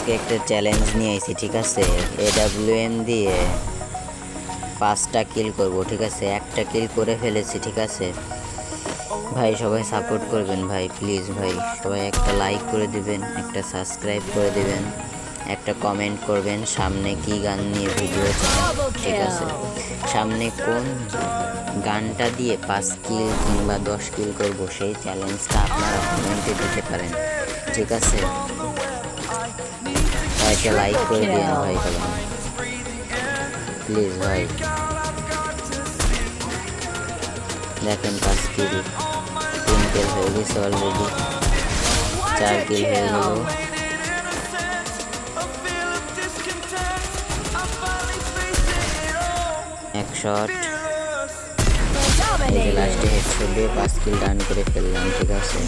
আজকে একটা চ্যালেঞ্জ নিয়ে আইছি, ঠিক আছে? AWM দিয়ে 5টা কিল করব, ঠিক আছে? একটা কিল করে ফেলেছি, ঠিক আছে ভাই? সবাই সাপোর্ট করবেন ভাই, প্লিজ ভাই। সবাই একটা লাইক করে দিবেন, একটা সাবস্ক্রাইব করে দিবেন, একটা কমেন্ট করবেন সামনে কি গান নিয়ে ভিডিও চান, ঠিক আছে? সামনে কোন গানটা দিয়ে 5 কিল কিংবা 10 কিল করব সেই চ্যালেঞ্জটা আপনারা কমেন্টে দিতে পারেন, ঠিক আছে? একটা লাইক করে দিন ভাই সবাই, প্লিজ ভাই। দেখেন 5 কিল, 3 কিল হয়ে গেছে অলরেডি, 4 কিল হয়ে গেল। এক শট, এই যে লাস্টে হেডশট দিয়ে 5 কিল ডান করে ফেললাম, ঠিক আছে?